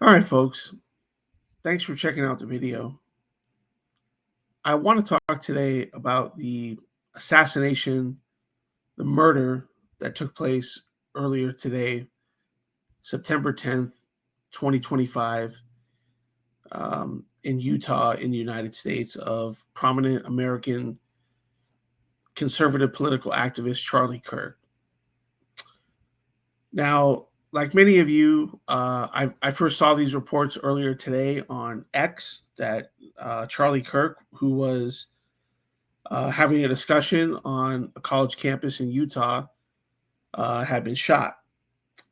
All right, folks. Thanks for checking out the video. I want to talk today about the assassination, the murder that took place earlier today, September 10th, 2025, in Utah, in the United States, of prominent American conservative political activist Charlie Kirk. Now, like many of you, I first saw these reports earlier today on X that Charlie Kirk, who was having a discussion on a college campus in Utah, had been shot,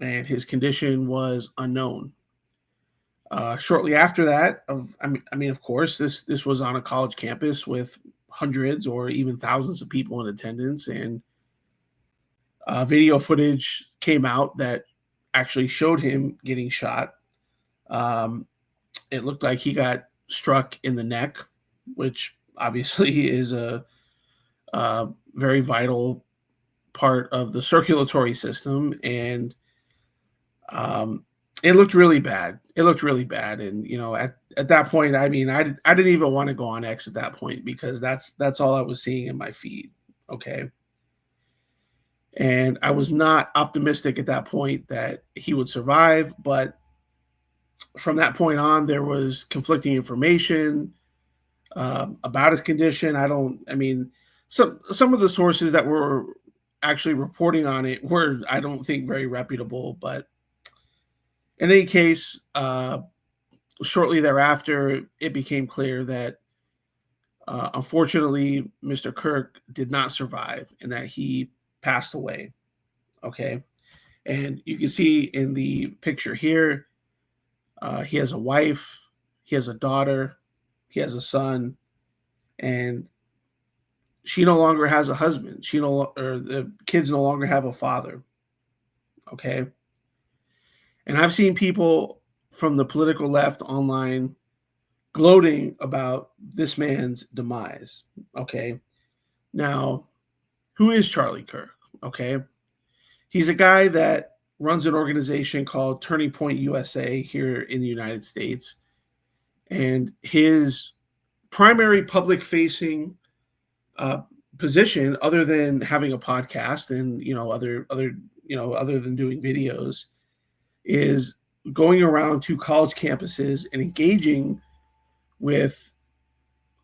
and his condition was unknown. Shortly after that, of course, this was on a college campus with hundreds or even thousands of people in attendance, and video footage came out that actually showed him getting shot. Um, it looked like he got struck in the neck, which obviously is a very vital part of the circulatory system, and it looked really bad. It looked really bad, and at that point, I didn't even want to go on X at that point because that's all I was seeing in my feed. Okay. And I was not optimistic at that point that he would survive. But from that point on, there was conflicting information about his condition. Some of the sources that were actually reporting on it were, I don't think, very reputable. But in any case, shortly thereafter, it became clear that unfortunately, Mr. Kirk did not survive and that he passed away. Okay. And you can see in the picture here, he has a wife, he has a daughter, he has a son, and she no longer has a husband. The kids no longer have a father. Okay. And I've seen people from the political left online gloating about this man's demise. Okay. Now, who is Charlie Kirk? Okay. He's a guy that runs an organization called Turning Point USA here in the United States. And his primary public facing position, other than having a podcast and other than doing videos, is going around to college campuses and engaging with,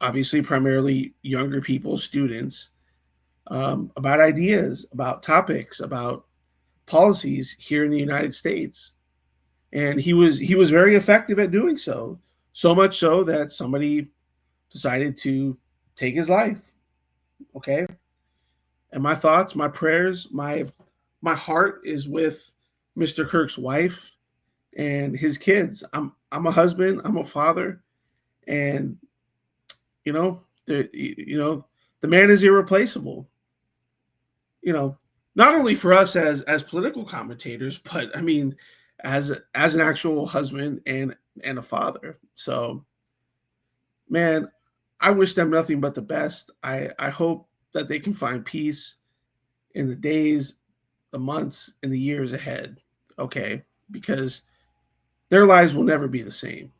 obviously, primarily younger people, students, about ideas, about topics, about policies here in the United States. And he was very effective at doing so. So much so that somebody decided to take his life. Okay. And my thoughts, my prayers, my heart is with Mr. Kirk's wife and his kids. I'm a husband, I'm a father, and the man is irreplaceable. Not only for us as political commentators, but as an actual husband and a father. So, man, I wish them nothing but the best. I hope that they can find peace in the days, the months, and the years ahead. Okay, because their lives will never be the same.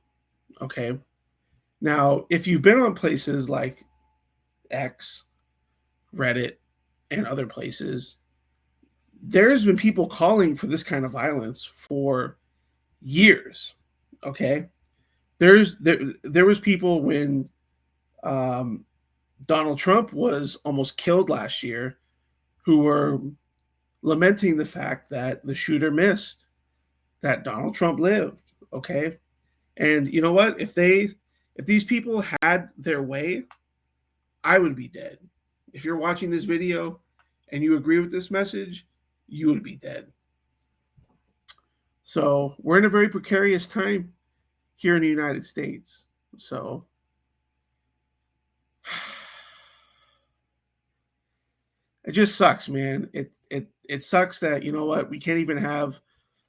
Okay. Now, if you've been on places like X, Reddit, and other places, there's been people calling for this kind of violence for years. Okay. There was people when Donald Trump was almost killed last year who were lamenting the fact that the shooter missed, that Donald Trump lived. Okay. And you know what? If these people had their way, I would be dead. If you're watching this video and you agree with this message, you would be dead. So we're in a very precarious time here in the United States. So it just sucks, man. It sucks that, we can't even have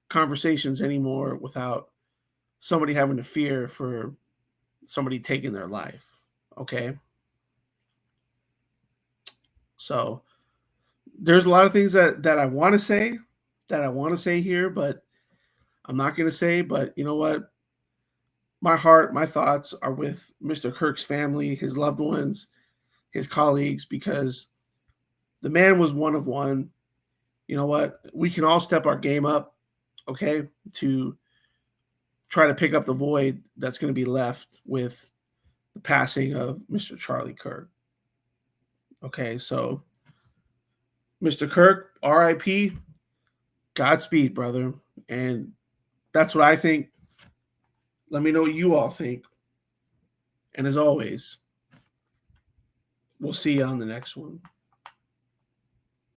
conversations anymore without somebody having to fear for somebody taking their life. Okay. So there's a lot of things that I want to say here, but I'm not going to say. But you know what? my heart, my thoughts are with Mr. Kirk's family, his loved ones, his colleagues, because the man was one of one. You know what? We can all step our game up, okay, to try to pick up the void that's going to be left with the passing of Mr. Charlie Kirk. Okay, so Mr. Kirk, RIP, Godspeed, brother. And that's what I think. Let me know what you all think. And as always, we'll see you on the next one.